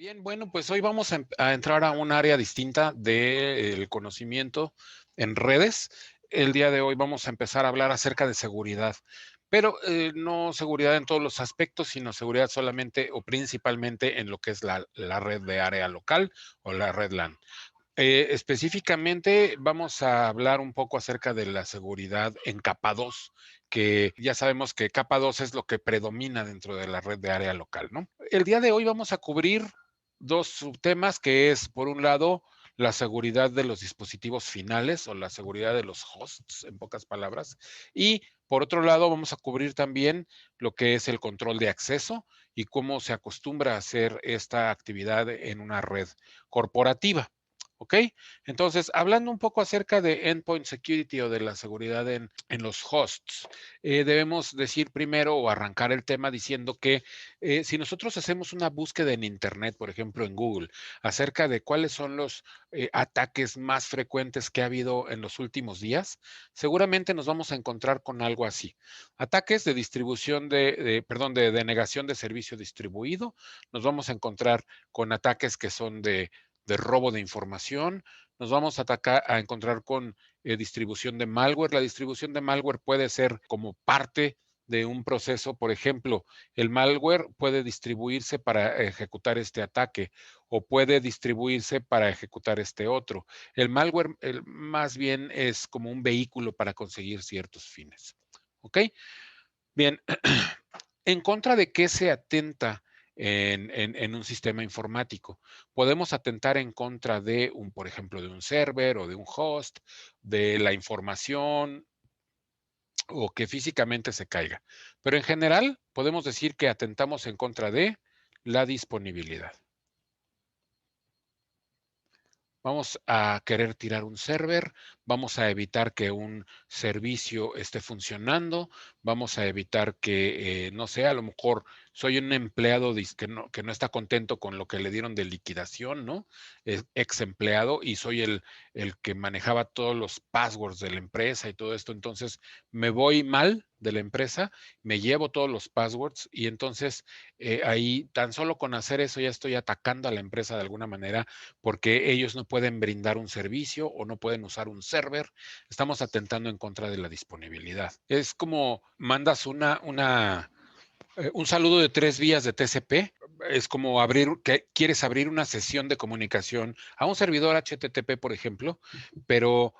Bien, bueno, pues hoy vamos a entrar a un área distinta del conocimiento en redes. El día de hoy vamos a empezar a hablar acerca de seguridad, pero no seguridad en todos los aspectos, sino seguridad solamente o principalmente en lo que es la red de área local o la red LAN. Específicamente vamos a hablar un poco acerca de la seguridad en capa 2, que ya sabemos que capa 2 es lo que predomina dentro de la red de área local, ¿no? El día de hoy vamos a cubrir dos subtemas, que es, por un lado, la seguridad de los dispositivos finales o la seguridad de los hosts, en pocas palabras, y por otro lado vamos a cubrir también lo que es el control de acceso y cómo se acostumbra a hacer esta actividad en una red corporativa. ¿Ok? Entonces, hablando un poco acerca de endpoint security o de la seguridad en los hosts, debemos decir primero o arrancar el tema diciendo que si nosotros hacemos una búsqueda en Internet, por ejemplo en Google, acerca de cuáles son los ataques más frecuentes que ha habido en los últimos días, seguramente nos vamos a encontrar con algo así. Ataques de distribución perdón, de denegación de servicio distribuido, nos vamos a encontrar con ataques que son de robo de información, nos vamos a encontrar con distribución de malware. La distribución de malware puede ser como parte de un proceso, por ejemplo, el malware puede distribuirse para ejecutar este ataque o puede distribuirse para ejecutar este otro. El malware más bien es como un vehículo para conseguir ciertos fines. ¿Ok? Bien, ¿en contra de qué se atenta en un sistema informático? Podemos atentar en contra de por ejemplo, de un server o de un host, de la información o que físicamente se caiga. Pero en general, podemos decir que atentamos en contra de la disponibilidad. Vamos a querer tirar un server, vamos a evitar que un servicio esté funcionando, vamos a evitar que, no sé, a lo mejor soy un empleado que no está contento con lo que le dieron de liquidación, ¿no? Ex empleado y soy el que manejaba todos los passwords de la empresa y todo esto. Entonces me voy mal de la empresa, me llevo todos los passwords y entonces ahí tan solo con hacer eso ya estoy atacando a la empresa de alguna manera porque ellos no pueden brindar un servicio o no pueden usar un server. Estamos atentando en contra de la disponibilidad. Es como mandas un saludo de 3 vías de TCP. Es como que quieres abrir una sesión de comunicación a un servidor HTTP, por ejemplo, pero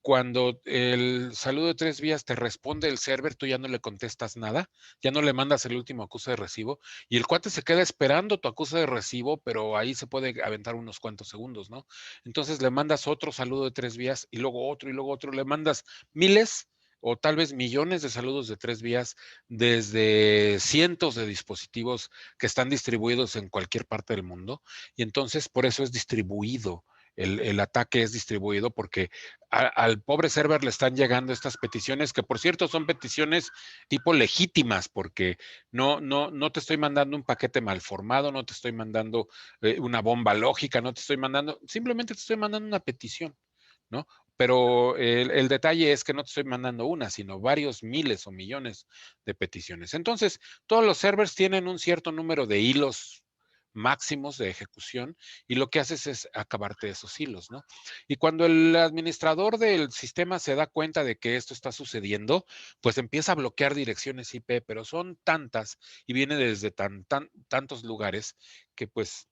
cuando el saludo de 3 vías te responde el server, tú ya no le contestas nada, ya no le mandas el último acuse de recibo y el cuate se queda esperando tu acuse de recibo, pero ahí se puede aventar unos cuantos segundos, ¿no? Entonces le mandas otro saludo de 3 vías y luego otro, le mandas miles o tal vez millones de saludos de 3 vías desde cientos de dispositivos que están distribuidos en cualquier parte del mundo y entonces por eso es distribuido. El ataque es distribuido porque al pobre server le están llegando estas peticiones, que por cierto son peticiones tipo legítimas, porque no te estoy mandando un paquete mal formado, no te estoy mandando una bomba lógica, no te estoy mandando, simplemente te estoy mandando una petición, ¿no? Pero el detalle es que no te estoy mandando una, sino varios miles o millones de peticiones. Entonces, todos los servers tienen un cierto número de hilos máximos de ejecución y lo que haces es acabarte esos hilos, ¿no? Y cuando el administrador del sistema se da cuenta de que esto está sucediendo, pues empieza a bloquear direcciones IP, pero son tantas y viene desde tantos lugares que pues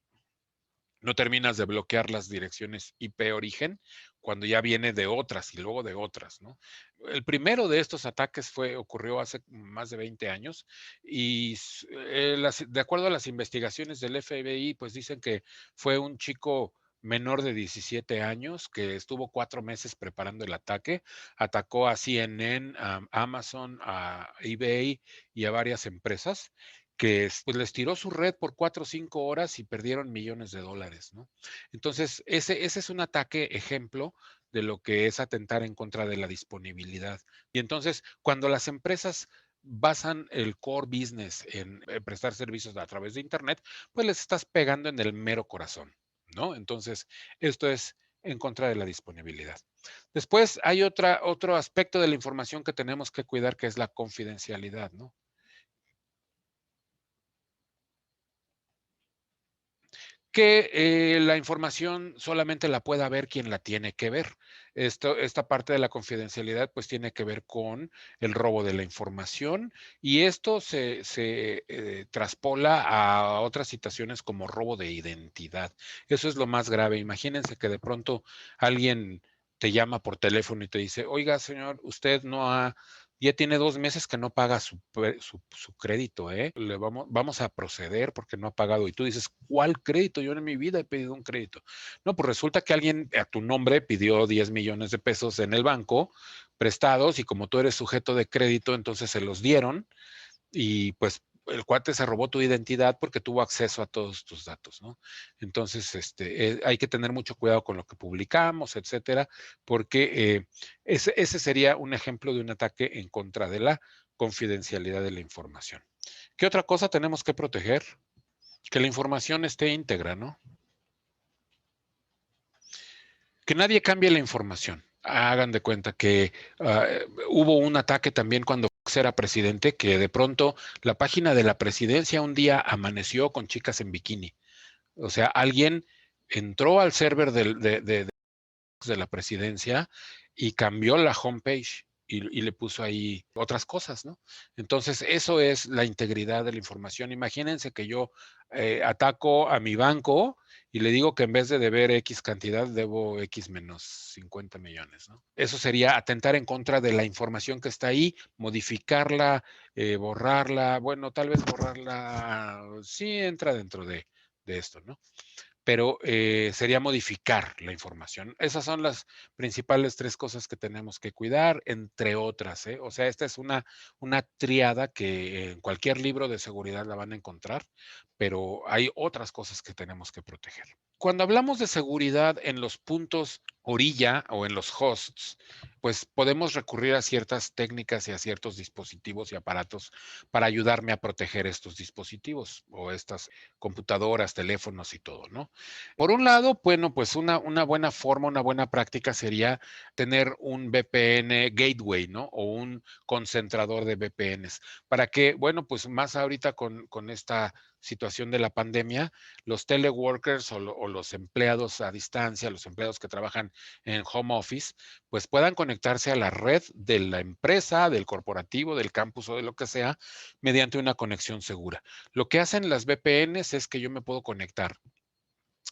no terminas de bloquear las direcciones IP origen cuando ya viene de otras y luego de otras, ¿no? El primero de estos ataques ocurrió hace más de 20 años y de acuerdo a las investigaciones del FBI, pues dicen que fue un chico menor de 17 años que estuvo 4 meses preparando el ataque, atacó a CNN, a Amazon, a eBay y a varias empresas que pues les tiró su red por 4 o 5 horas y perdieron millones de dólares, ¿no? Entonces, ese es un ataque ejemplo de lo que es atentar en contra de la disponibilidad. Y entonces, cuando las empresas basan el core business en prestar servicios a través de Internet, pues les estás pegando en el mero corazón, ¿no? Entonces, esto es en contra de la disponibilidad. Después hay otro aspecto de la información que tenemos que cuidar, que es la confidencialidad, ¿no? que la información solamente la pueda ver quien la tiene que ver. Esta parte de la confidencialidad pues tiene que ver con el robo de la información y esto se traspola a otras situaciones como robo de identidad. Eso es lo más grave. Imagínense que de pronto alguien te llama por teléfono y te dice, oiga, señor, usted no ha, ya tiene 2 meses que no paga su crédito, ¿eh? Vamos a proceder porque no ha pagado. Y tú dices, ¿cuál crédito? Yo en mi vida he pedido un crédito. No, pues resulta que alguien a tu nombre pidió 10 millones de pesos en el banco prestados y como tú eres sujeto de crédito, entonces se los dieron y pues el cuate se robó tu identidad porque tuvo acceso a todos tus datos, ¿no? Entonces, hay que tener mucho cuidado con lo que publicamos, etcétera, porque ese sería un ejemplo de un ataque en contra de la confidencialidad de la información. ¿Qué otra cosa tenemos que proteger? Que la información esté íntegra, ¿no? Que nadie cambie la información. Hagan de cuenta que hubo un ataque también cuando Fox era presidente, que de pronto la página de la presidencia un día amaneció con chicas en bikini. O sea, alguien entró al server de la presidencia y cambió la homepage y le puso ahí otras cosas, ¿no? Entonces, eso es la integridad de la información. Imagínense que yo ataco a mi banco y le digo que en vez de deber X cantidad, debo X menos 50 millones, ¿no? Eso sería atentar en contra de la información que está ahí, modificarla, borrarla. Bueno, tal vez borrarla sí entra dentro de esto, ¿no? Pero sería modificar la información. Esas son las principales 3 cosas que tenemos que cuidar, entre otras, ¿eh? O sea, esta es una tríada que en cualquier libro de seguridad la van a encontrar, pero hay otras cosas que tenemos que proteger. Cuando hablamos de seguridad en los puntos orilla o en los hosts, pues podemos recurrir a ciertas técnicas y a ciertos dispositivos y aparatos para ayudarme a proteger estos dispositivos o estas computadoras, teléfonos y todo, ¿no? Por un lado, bueno, pues una buena forma, una buena práctica sería tener un VPN gateway, ¿no? O un concentrador de VPNs, para que, bueno, pues más ahorita con esta situación de la pandemia, los teleworkers o los empleados a distancia, los empleados que trabajan en home office, pues puedan conectarse a la red de la empresa, del corporativo, del campus o de lo que sea, mediante una conexión segura. Lo que hacen las VPNs es que yo me puedo conectar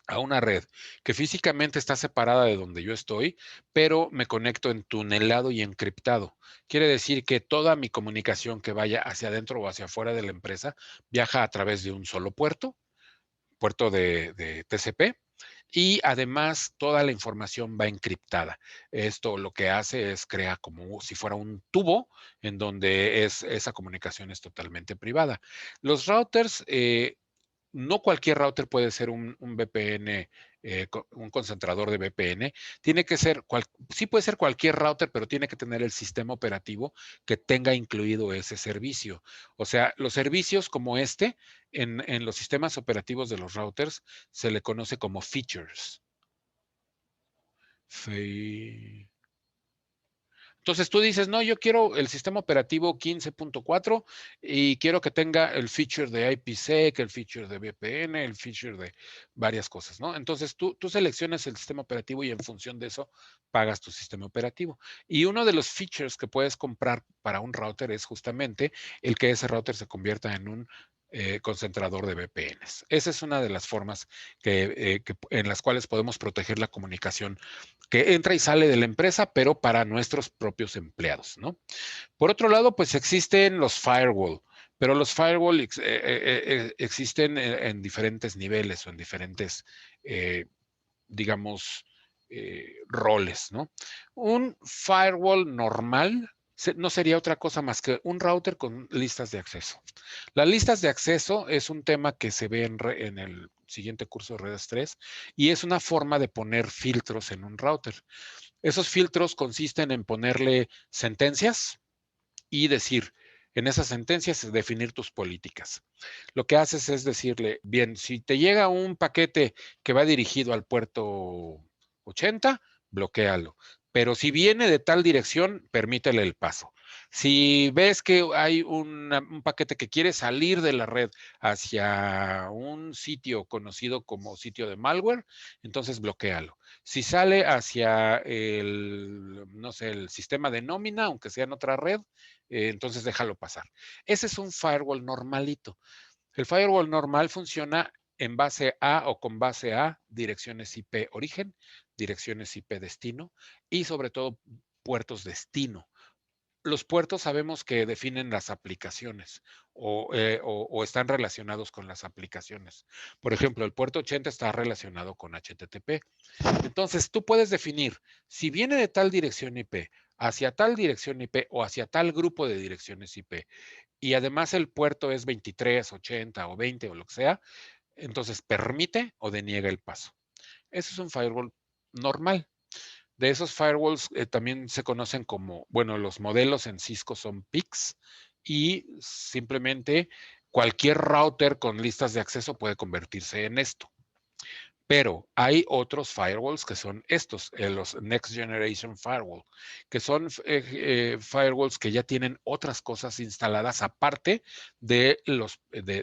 a una red que físicamente está separada de donde yo estoy, pero me conecto entunelado y encriptado. Quiere decir que toda mi comunicación que vaya hacia adentro o hacia afuera de la empresa viaja a través de un solo puerto de TCP, y además toda la información va encriptada. Esto lo que hace es crear como si fuera un tubo en donde esa comunicación es totalmente privada. Los routers no cualquier router puede ser un VPN, un concentrador de VPN. Tiene que ser, sí puede ser cualquier router, pero tiene que tener el sistema operativo que tenga incluido ese servicio. O sea, los servicios como este, en los sistemas operativos de los routers, se le conoce como features. Fe- Entonces tú dices, no, yo quiero el sistema operativo 15.4 y quiero que tenga el feature de IPsec, el feature de VPN, el feature de varias cosas, ¿no? Entonces tú seleccionas el sistema operativo y en función de eso pagas tu sistema operativo. Y uno de los features que puedes comprar para un router es justamente el que ese router se convierta en un concentrador de VPNs. Esa es una de las formas en las cuales podemos proteger la comunicación que entra y sale de la empresa, pero para nuestros propios empleados, ¿no? Por otro lado, pues existen los firewall, pero los firewall existen en diferentes niveles o en diferentes, digamos, roles, ¿no? Un firewall normal no sería otra cosa más que un router con listas de acceso. Las listas de acceso es un tema que se ve en el siguiente curso de redes 3 y es una forma de poner filtros en un router. Esos filtros consisten en ponerle sentencias y decir, en esas sentencias, definir tus políticas. Lo que haces es decirle, bien, si te llega un paquete que va dirigido al puerto 80, bloquéalo. Pero si viene de tal dirección, permítele el paso. Si ves que hay un paquete que quiere salir de la red hacia un sitio conocido como sitio de malware, entonces bloquéalo. Si sale hacia el, no sé, el sistema de nómina, aunque sea en otra red, entonces déjalo pasar. Ese es un firewall normalito. El firewall normal funciona en base a o con base a direcciones IP origen, direcciones IP destino y sobre todo puertos destino. Los puertos sabemos que definen las aplicaciones o están relacionados con las aplicaciones. Por ejemplo, el puerto 80 está relacionado con HTTP. Entonces, tú puedes definir si viene de tal dirección IP hacia tal dirección IP o hacia tal grupo de direcciones IP y además el puerto es 23, 80 o 20 o lo que sea, entonces permite o deniega el paso. Eso es un firewall normal. De esos firewalls también se conocen como, bueno, los modelos en Cisco son PICs y simplemente cualquier router con listas de acceso puede convertirse en esto. Pero hay otros firewalls que son estos, los Next Generation Firewall, que son firewalls que ya tienen otras cosas instaladas aparte de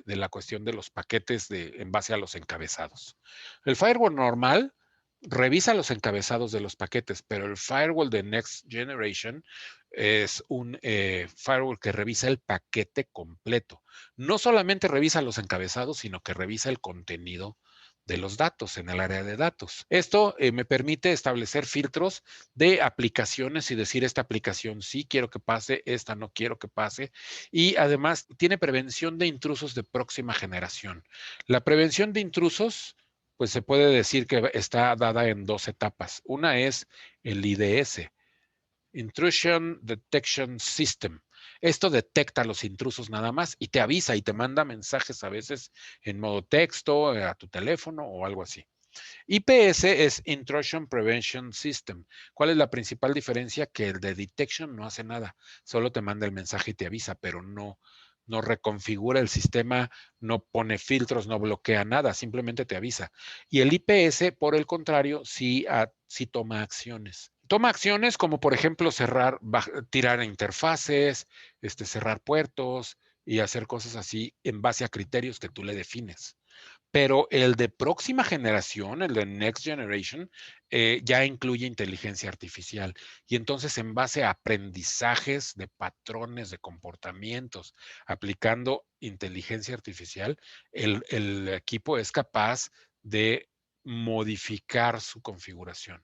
la cuestión de los paquetes en base a los encabezados. El firewall normal revisa los encabezados de los paquetes, pero el firewall de Next Generation es un firewall que revisa el paquete completo. No solamente revisa los encabezados, sino que revisa el contenido de los datos en el área de datos. Esto me permite establecer filtros de aplicaciones y decir esta aplicación sí quiero que pase, esta no quiero que pase. Y además tiene prevención de intrusos de próxima generación. La prevención de intrusos, pues se puede decir que está dada en dos etapas. Una es el IDS, Intrusion Detection System. Esto detecta los intrusos nada más y te avisa y te manda mensajes a veces en modo texto, a tu teléfono o algo así. IPS es Intrusion Prevention System. ¿Cuál es la principal diferencia? Que el de Detection no hace nada, solo te manda el mensaje y te avisa, pero no reconfigura el sistema, no pone filtros, no bloquea nada, simplemente te avisa. Y el IPS, por el contrario, sí toma acciones. Toma acciones como, por ejemplo, cerrar, tirar interfaces, cerrar puertos y hacer cosas así en base a criterios que tú le defines. Pero el de próxima generación, el de Next Generation, ya incluye inteligencia artificial. Y entonces, en base a aprendizajes de patrones de comportamientos, aplicando inteligencia artificial, el equipo es capaz de modificar su configuración.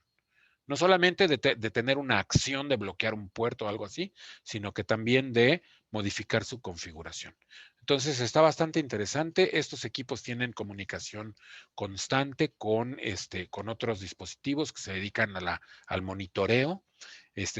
No solamente de tener una acción de bloquear un puerto o algo así, sino que también de modificar su configuración. Entonces está bastante interesante. Estos equipos tienen comunicación constante con otros dispositivos que se dedican al monitoreo.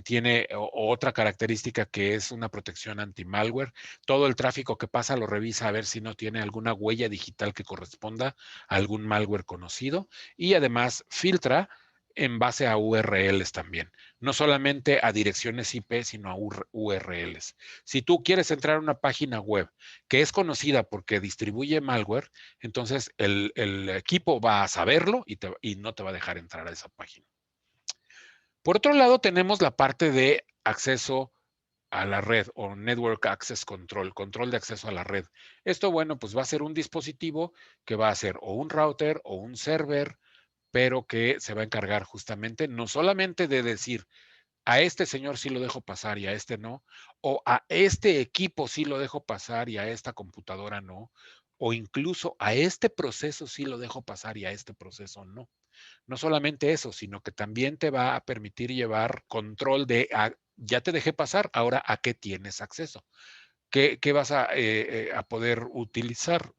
Tiene otra característica que es una protección anti-malware. Todo el tráfico que pasa lo revisa a ver si no tiene alguna huella digital que corresponda a algún malware conocido y además filtra en base a URLs también, no solamente a direcciones IP, sino a URLs. Si tú quieres entrar a una página web que es conocida porque distribuye malware, entonces el equipo va a saberlo y no te va a dejar entrar a esa página. Por otro lado, tenemos la parte de acceso a la red o Network Access Control, control de acceso a la red. Esto, bueno, pues va a ser un dispositivo que va a ser o un router o un server, pero que se va a encargar justamente no solamente de decir, a este señor sí lo dejo pasar y a este no, o a este equipo sí lo dejo pasar y a esta computadora no, o incluso a este proceso sí lo dejo pasar y a este proceso no. No solamente eso, sino que también te va a permitir llevar control ya te dejé pasar, ahora a qué tienes acceso, qué vas a poder utilizar,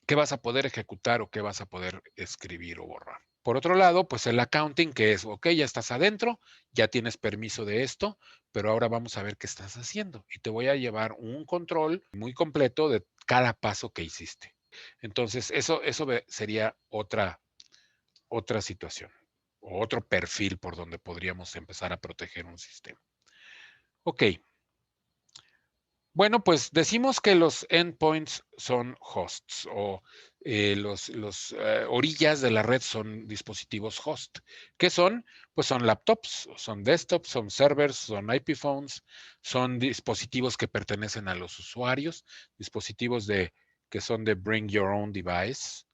qué vas a poder ejecutar o qué vas a poder escribir o borrar. Por otro lado, pues el accounting, que es, ok, ya estás adentro, ya tienes permiso de esto, pero ahora vamos a ver qué estás haciendo. Y te voy a llevar un control muy completo de cada paso que hiciste. Entonces, eso sería otra situación o otro perfil por donde podríamos empezar a proteger un sistema. Ok, Bueno, pues decimos que los endpoints son hosts o los orillas de la red son dispositivos host. ¿Qué son? Pues son laptops, son desktops, son servers, son IP phones, son dispositivos que pertenecen a los usuarios, dispositivos que son de bring your own device.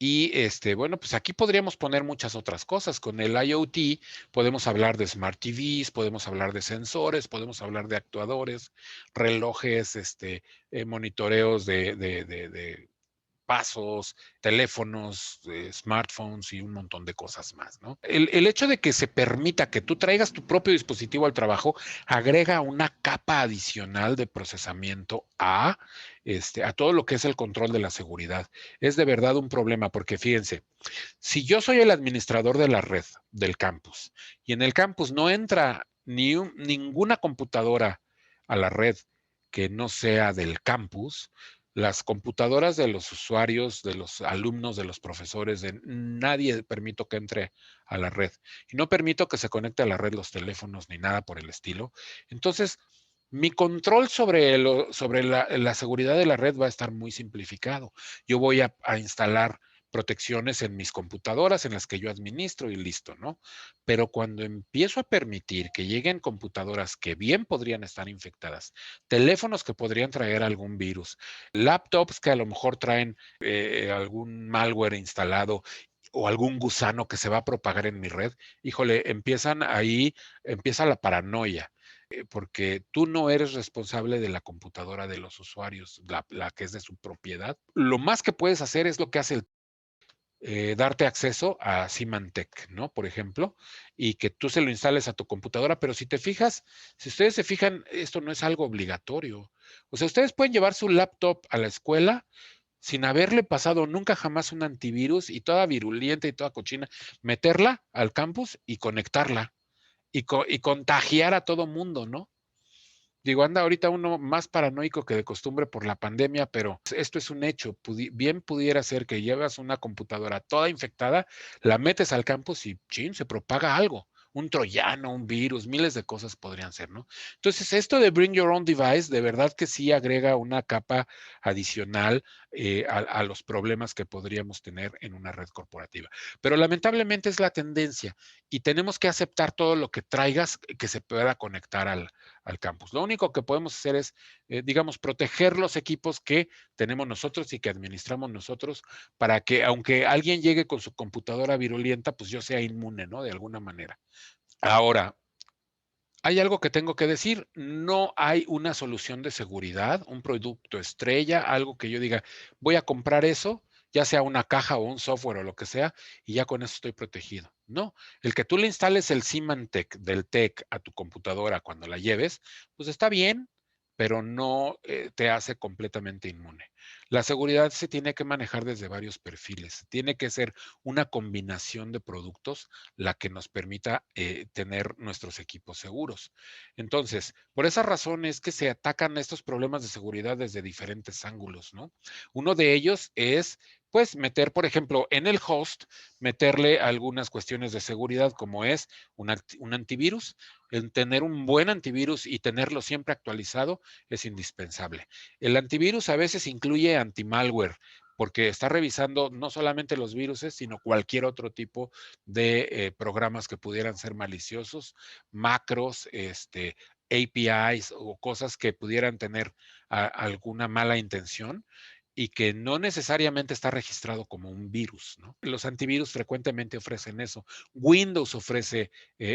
Y bueno, pues aquí podríamos poner muchas otras cosas. Con el IoT podemos hablar de smart TVs, podemos hablar de sensores, podemos hablar de actuadores, relojes, monitoreos de pasos, teléfonos, smartphones y un montón de cosas más, ¿no? El hecho de que se permita que tú traigas tu propio dispositivo al trabajo agrega una capa adicional de procesamiento a todo lo que es el control de la seguridad. Es de verdad un problema porque fíjense, si yo soy el administrador de la red del campus y en el campus no entra ninguna computadora a la red que no sea del campus, las computadoras de los usuarios, de los alumnos, de los profesores, de nadie permito que entre a la red. Y no permito que se conecte a la red los teléfonos ni nada por el estilo. Entonces, mi control sobre la seguridad de la red va a estar muy simplificado. Yo voy a instalar protecciones en mis computadoras en las que yo administro y listo, ¿no? Pero cuando empiezo a permitir que lleguen computadoras que bien podrían estar infectadas, teléfonos que podrían traer algún virus, laptops que a lo mejor traen algún malware instalado o algún gusano que se va a propagar en mi red, híjole, empieza la paranoia porque tú no eres responsable de la computadora de los usuarios, la que es de su propiedad. Lo más que puedes hacer es lo que hace darte acceso a Symantec, ¿no? Por ejemplo, y que tú se lo instales a tu computadora, pero si te fijas, si ustedes se fijan, esto no es algo obligatorio. O sea, ustedes pueden llevar su laptop a la escuela sin haberle pasado nunca jamás un antivirus y toda virulenta y toda cochina, meterla al campus y conectarla y contagiar a todo mundo, ¿no? Digo, anda ahorita uno más paranoico que de costumbre por la pandemia, pero esto es un hecho. Bien pudiera ser que llevas una computadora toda infectada, la metes al campus y chin, se propaga algo. Un troyano, un virus, miles de cosas podrían ser, ¿no? Entonces, esto de Bring Your Own Device, de verdad que sí agrega una capa adicional a los problemas que podríamos tener en una red corporativa. Pero lamentablemente es la tendencia y tenemos que aceptar todo lo que traigas que se pueda conectar al campus. Lo único que podemos hacer es, digamos, proteger los equipos que tenemos nosotros y que administramos nosotros para que, aunque alguien llegue con su computadora virulenta, pues yo sea inmune, ¿no? De alguna manera. Ahora, hay algo que tengo que decir, no hay una solución de seguridad, un producto estrella, algo que yo diga, voy a comprar eso, ya sea una caja o un software o lo que sea, y ya con eso estoy protegido. No, el que tú le instales el Symantec del TEC a tu computadora cuando la lleves, pues está bien, pero no te hace completamente inmune. La seguridad se tiene que manejar desde varios perfiles, tiene que ser una combinación de productos la que nos permita tener nuestros equipos seguros. Entonces, por esa razón es que se atacan estos problemas de seguridad desde diferentes ángulos, ¿no? Uno de ellos es, pues, meter, por ejemplo, en el host, meterle algunas cuestiones de seguridad, como es un antivirus. El tener un buen antivirus y tenerlo siempre actualizado es indispensable. El antivirus a veces incluye antimalware, porque está revisando no solamente los virus, sino cualquier otro tipo de programas que pudieran ser maliciosos, macros, APIs o cosas que pudieran tener alguna mala intención y que no necesariamente está registrado como un virus, ¿no? Los antivirus frecuentemente ofrecen eso. Windows ofrece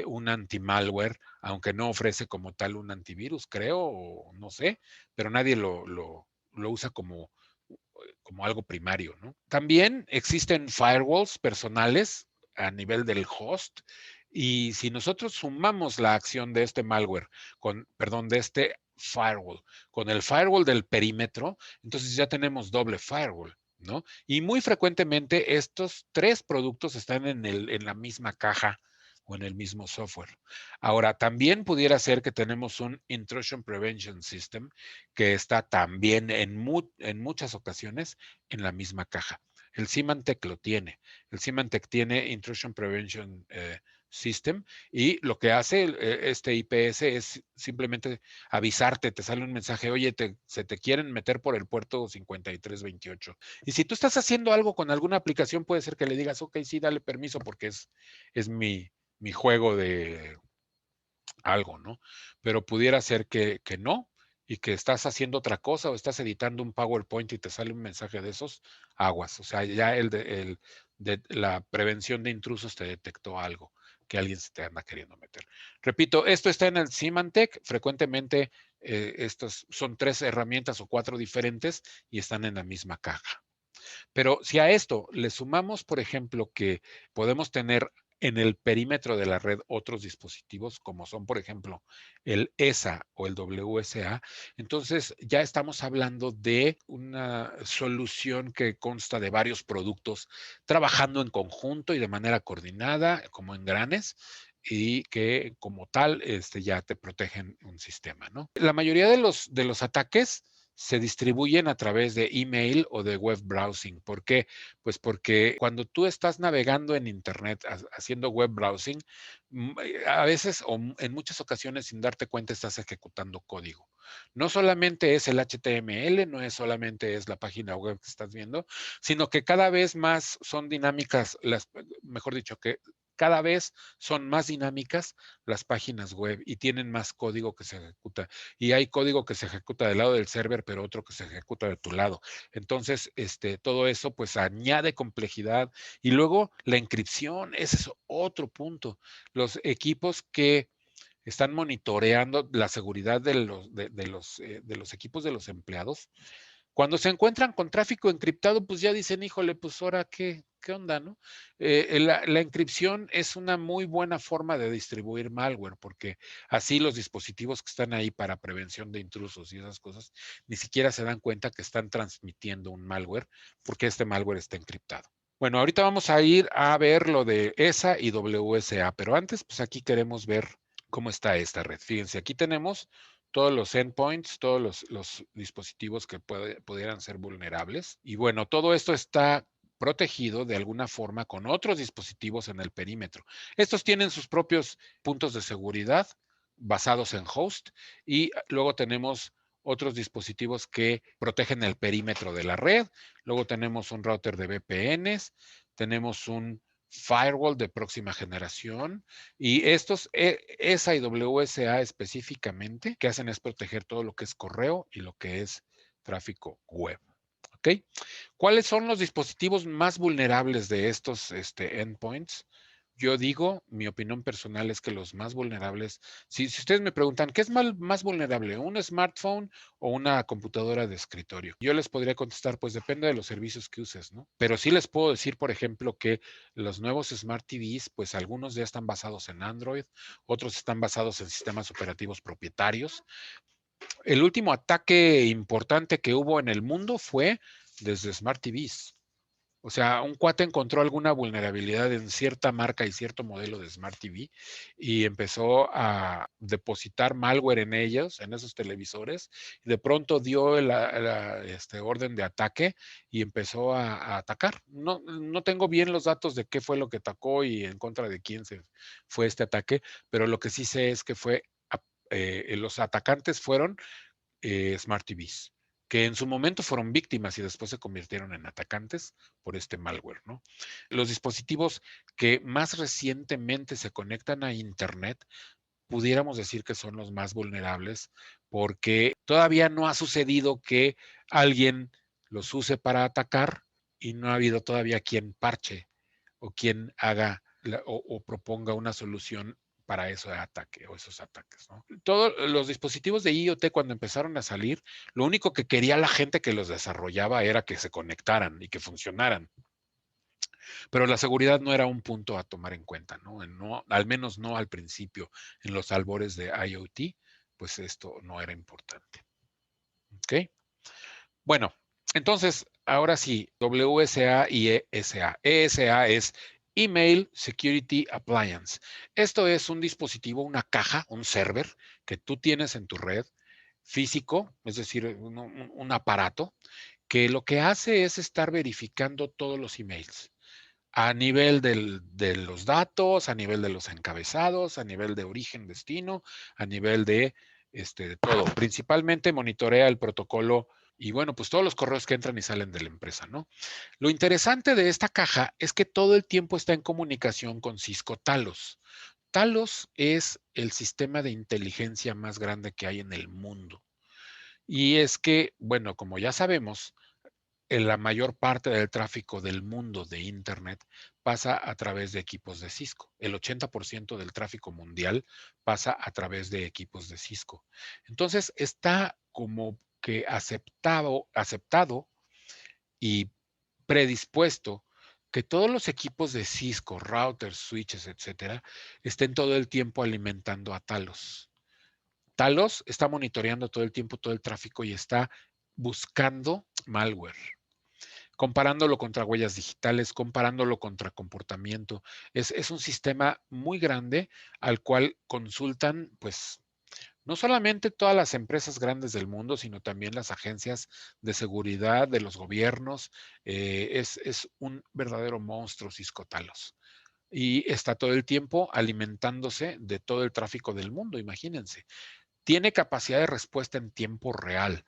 un anti-malware, aunque no ofrece como tal un antivirus, creo, o no sé, pero nadie lo usa como algo primario, ¿no? También existen firewalls personales a nivel del host y si nosotros sumamos la acción de este malware perdón, de este firewall con el firewall del perímetro, entonces ya tenemos doble firewall, ¿no? Y muy frecuentemente estos tres productos están en la misma caja o en el mismo software. Ahora, también pudiera ser que tenemos un Intrusion Prevention System que está también en muchas ocasiones en la misma caja. El Symantec lo tiene. El Symantec tiene Intrusion Prevention System, y lo que hace este IPS es simplemente avisarte, te sale un mensaje, oye, se te quieren meter por el puerto 5328. Y si tú estás haciendo algo con alguna aplicación, puede ser que le digas, ok, sí, dale permiso porque es mi juego de algo, ¿no? Pero pudiera ser que no, y que estás haciendo otra cosa o estás editando un PowerPoint y te sale un mensaje de esos, aguas. O sea, ya el de la prevención de intrusos te detectó algo, que alguien se te anda queriendo meter. Repito, esto está en el Symantec. Frecuentemente estos son 3 herramientas o 4 diferentes y están en la misma caja. Pero si a esto le sumamos, por ejemplo, que podemos tener en el perímetro de la red otros dispositivos, como son, por ejemplo, el ESA o el WSA, entonces ya estamos hablando de una solución que consta de varios productos trabajando en conjunto y de manera coordinada, como engranes, y que como tal ya te protegen un sistema, ¿no? La mayoría de los ataques se distribuyen a través de email o de web browsing. ¿Por qué? Pues porque cuando tú estás navegando en Internet haciendo web browsing, a veces o en muchas ocasiones sin darte cuenta estás ejecutando código. No solamente es el HTML, no es solamente es la página web que estás viendo, sino que cada vez más son dinámicas, mejor dicho, que cada vez son más dinámicas las páginas web y tienen más código que se ejecuta. Y hay código que se ejecuta del lado del server, pero otro que se ejecuta de tu lado. Entonces, todo eso pues añade complejidad. Y luego la encripción, ese es otro punto. Los equipos que están monitoreando la seguridad de los equipos de los empleados, cuando se encuentran con tráfico encriptado, pues ya dicen, híjole, pues ahora qué onda, ¿no? La encripción es una muy buena forma de distribuir malware, porque así los dispositivos que están ahí para prevención de intrusos y esas cosas, ni siquiera se dan cuenta que están transmitiendo un malware, porque este malware está encriptado. Bueno, ahorita vamos a ir a ver lo de ESA y WSA, pero antes, pues aquí queremos ver cómo está esta red. Fíjense, aquí tenemos todos los endpoints, todos los dispositivos que pudieran ser vulnerables. Y bueno, todo esto está protegido de alguna forma con otros dispositivos en el perímetro. Estos tienen sus propios puntos de seguridad basados en host y luego tenemos otros dispositivos que protegen el perímetro de la red. Luego tenemos un router de VPNs, tenemos un firewall de próxima generación y estos, ESA y WSA específicamente, que hacen es proteger todo lo que es correo y lo que es tráfico web. ¿Ok? ¿Cuáles son los dispositivos más vulnerables de estos endpoints? Yo digo, mi opinión personal es que los más vulnerables, si ustedes me preguntan, ¿qué es más vulnerable? ¿Un smartphone o una computadora de escritorio? Yo les podría contestar, pues depende de los servicios que uses, ¿no? Pero sí les puedo decir, por ejemplo, que los nuevos Smart TVs, pues algunos ya están basados en Android, otros están basados en sistemas operativos propietarios. El último ataque importante que hubo en el mundo fue desde Smart TVs. O sea, un cuate encontró alguna vulnerabilidad en cierta marca y cierto modelo de Smart TV y empezó a depositar malware en ellos, en esos televisores, y de pronto dio orden de ataque y empezó a atacar. No tengo bien los datos de qué fue lo que atacó y en contra de quién fue este ataque, pero lo que sí sé es que los atacantes fueron Smart TVs, que en su momento fueron víctimas y después se convirtieron en atacantes por este malware, ¿no? Los dispositivos que más recientemente se conectan a Internet, pudiéramos decir que son los más vulnerables porque todavía no ha sucedido que alguien los use para atacar y no ha habido todavía quien parche o quien haga o proponga una solución para ese ataque o esos ataques, ¿no? Todos los dispositivos de IoT cuando empezaron a salir, lo único que quería la gente que los desarrollaba era que se conectaran y que funcionaran. Pero la seguridad no era un punto a tomar en cuenta, ¿no? Al menos no al principio, en los albores de IoT, pues esto no era importante. ¿Ok? Bueno, entonces, ahora sí, WSA y ESA. ESA es Email Security Appliance. Esto es un dispositivo, una caja, un server que tú tienes en tu red físico, es decir, un aparato, que lo que hace es estar verificando todos los emails. a nivel de los datos, a nivel de los encabezados, a nivel de origen, destino, a nivel de todo. Principalmente monitorea el protocolo y bueno, pues todos los correos que entran y salen de la empresa, ¿no? Lo interesante de esta caja es que todo el tiempo está en comunicación con Cisco Talos. Talos es el sistema de inteligencia más grande que hay en el mundo. Y es que, bueno, como ya sabemos, en la mayor parte del tráfico del mundo de Internet pasa a través de equipos de Cisco. El 80% del tráfico mundial pasa a través de equipos de Cisco. Entonces, está como que aceptado y predispuesto que todos los equipos de Cisco, routers, switches, etcétera, estén todo el tiempo alimentando a Talos. Talos está monitoreando todo el tiempo todo el tráfico y está buscando malware, comparándolo contra huellas digitales, comparándolo contra comportamiento. Es un sistema muy grande al cual consultan, pues, no solamente todas las empresas grandes del mundo, sino también las agencias de seguridad de los gobiernos. Es un verdadero monstruo Cisco Talos. Y está todo el tiempo alimentándose de todo el tráfico del mundo, imagínense. Tiene capacidad de respuesta en tiempo real.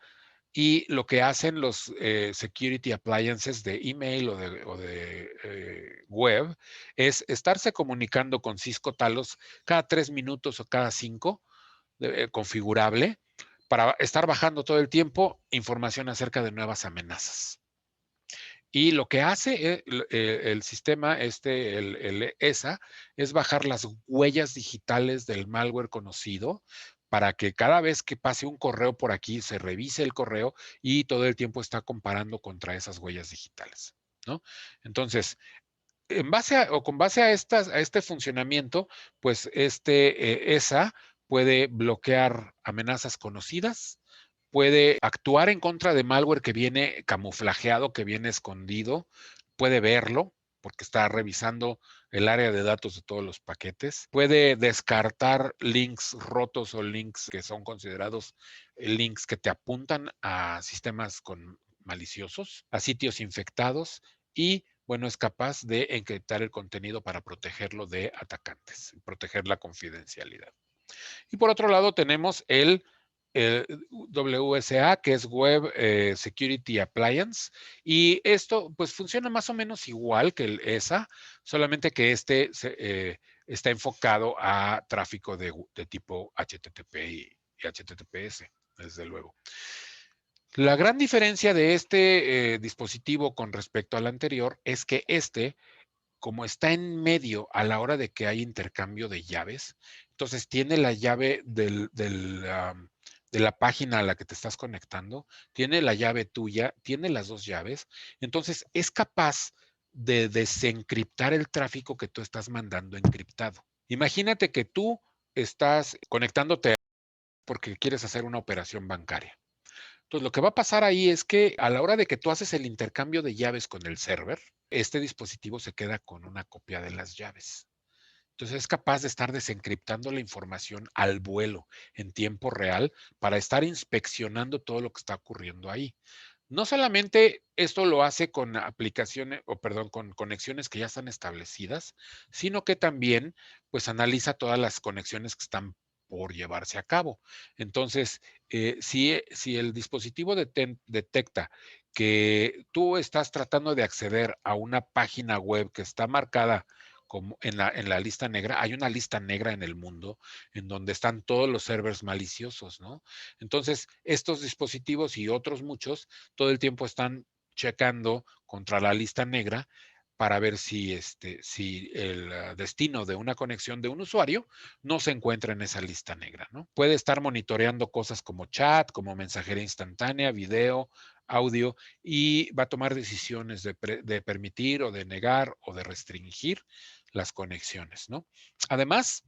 Y lo que hacen los security appliances de email o de web es estarse comunicando con Cisco Talos cada 3 minutos o cada 5, configurable, para estar bajando todo el tiempo información acerca de nuevas amenazas. Y lo que hace el sistema, el ESA, es bajar las huellas digitales del malware conocido para que cada vez que pase un correo por aquí se revise el correo y todo el tiempo está comparando contra esas huellas digitales, ¿no? Entonces, con base a este funcionamiento, pues ESA puede bloquear amenazas conocidas, puede actuar en contra de malware que viene camuflajeado, que viene escondido, puede verlo porque está revisando el área de datos de todos los paquetes, puede descartar links rotos o links que son considerados links que te apuntan a sistemas maliciosos, a sitios infectados y bueno, es capaz de encriptar el contenido para protegerlo de atacantes, proteger la confidencialidad. Y por otro lado tenemos el WSA, que es Web Security Appliance, y esto pues funciona más o menos igual que el ESA, solamente que está enfocado a tráfico de tipo HTTP y HTTPS, desde luego. La gran diferencia de este dispositivo con respecto al anterior es que como está en medio a la hora de que hay intercambio de llaves, entonces tiene la llave de la página a la que te estás conectando, tiene la llave tuya, tiene las dos llaves, entonces es capaz de desencriptar el tráfico que tú estás mandando encriptado. Imagínate que tú estás conectándote porque quieres hacer una operación bancaria. Entonces, lo que va a pasar ahí es que a la hora de que tú haces el intercambio de llaves con el server, este dispositivo se queda con una copia de las llaves. Entonces, es capaz de estar desencriptando la información al vuelo en tiempo real para estar inspeccionando todo lo que está ocurriendo ahí. No solamente esto lo hace con aplicaciones, o perdón, con conexiones que ya están establecidas, sino que también pues analiza todas las conexiones que están por llevarse a cabo. Entonces, si el dispositivo detecta que tú estás tratando de acceder a una página web que está marcada como en la lista negra, hay una lista negra en el mundo en donde están todos los servers maliciosos, ¿no? Entonces, estos dispositivos y otros muchos todo el tiempo están checando contra la lista negra para ver si el destino de una conexión de un usuario no se encuentra en esa lista negra, ¿no? Puede estar monitoreando cosas como chat, como mensajería instantánea, video, audio, y va a tomar decisiones de permitir o de negar o de restringir las conexiones, ¿no? Además,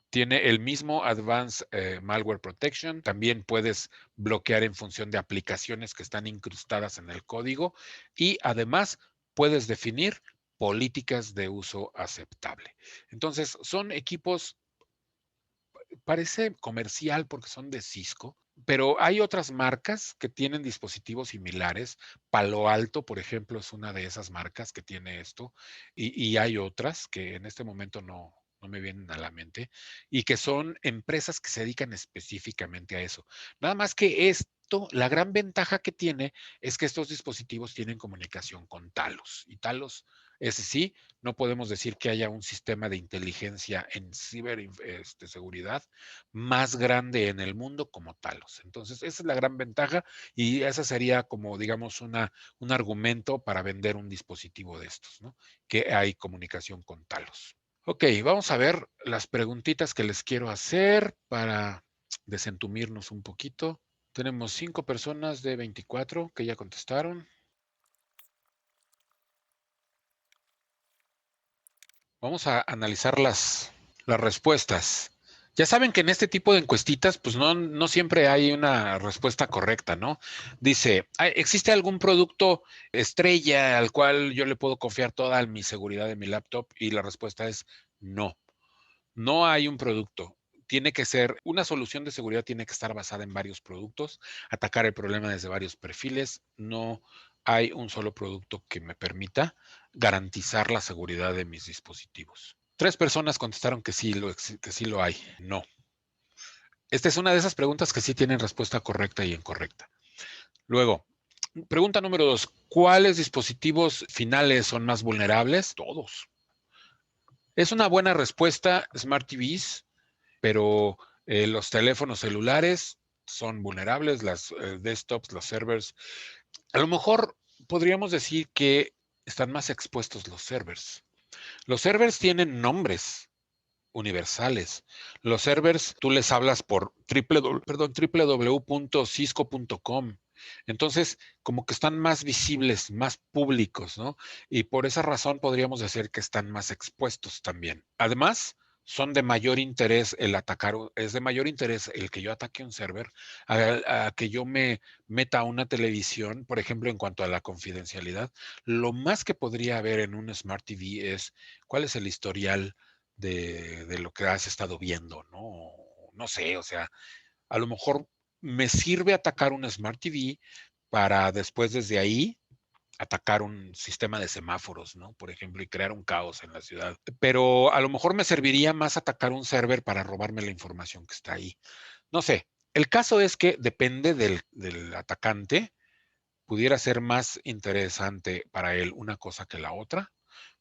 tiene el mismo Advanced Malware Protection. También puedes bloquear en función de aplicaciones que están incrustadas en el código y además puedes definir políticas de uso aceptable. Entonces, son equipos, parece comercial porque son de Cisco, Pero hay otras marcas que tienen dispositivos similares. Palo Alto, por ejemplo, es una de esas marcas que tiene esto. Y hay otras que en este momento no me vienen a la mente y que son empresas que se dedican específicamente a eso. Nada más que esto, la gran ventaja que tiene es que estos dispositivos tienen comunicación con Talos. Y Talos, ese sí, no podemos decir que haya un sistema de inteligencia en ciberseguridad más grande en el mundo como Talos. Entonces, esa es la gran ventaja y esa sería como, digamos, un argumento para vender un dispositivo de estos, ¿no? Que hay comunicación con Talos. Ok, vamos a ver las preguntitas que les quiero hacer para desentumirnos un poquito. Tenemos 5 personas de 24 que ya contestaron. Vamos a analizar las respuestas. Ya saben que en este tipo de encuestitas, pues no siempre hay una respuesta correcta, ¿no? Dice, ¿existe algún producto estrella al cual yo le puedo confiar toda mi seguridad de mi laptop? Y la respuesta es no. No hay un producto. Tiene que ser, una solución de seguridad tiene que estar basada en varios productos, atacar el problema desde varios perfiles. No hay un solo producto que me permita garantizar la seguridad de mis dispositivos. 3 personas contestaron que sí lo hay. No. Esta es una de esas preguntas que sí tienen respuesta correcta y incorrecta. Luego, pregunta número 2. ¿Cuáles dispositivos finales son más vulnerables? Todos. Es una buena respuesta, Smart TVs, pero los teléfonos celulares son vulnerables, las desktops, los servers. A lo mejor podríamos decir que están más expuestos los servers. Los servers tienen nombres universales. Los servers, tú les hablas por www.cisco.com. Entonces, como que están más visibles, más públicos, ¿no? Y por esa razón podríamos decir que están más expuestos también. Además, son de mayor interés el atacar, es de mayor interés el que yo ataque un server a que yo me meta a una televisión, por ejemplo, en cuanto a la confidencialidad. Lo más que podría haber en un Smart TV es cuál es el historial de lo que has estado viendo, ¿no? No sé, o sea, a lo mejor me sirve atacar un Smart TV para después desde ahí atacar un sistema de semáforos, ¿no? Por ejemplo, y crear un caos en la ciudad. Pero a lo mejor me serviría más atacar un server para robarme la información que está ahí. No sé. El caso es que depende del atacante, pudiera ser más interesante para él una cosa que la otra.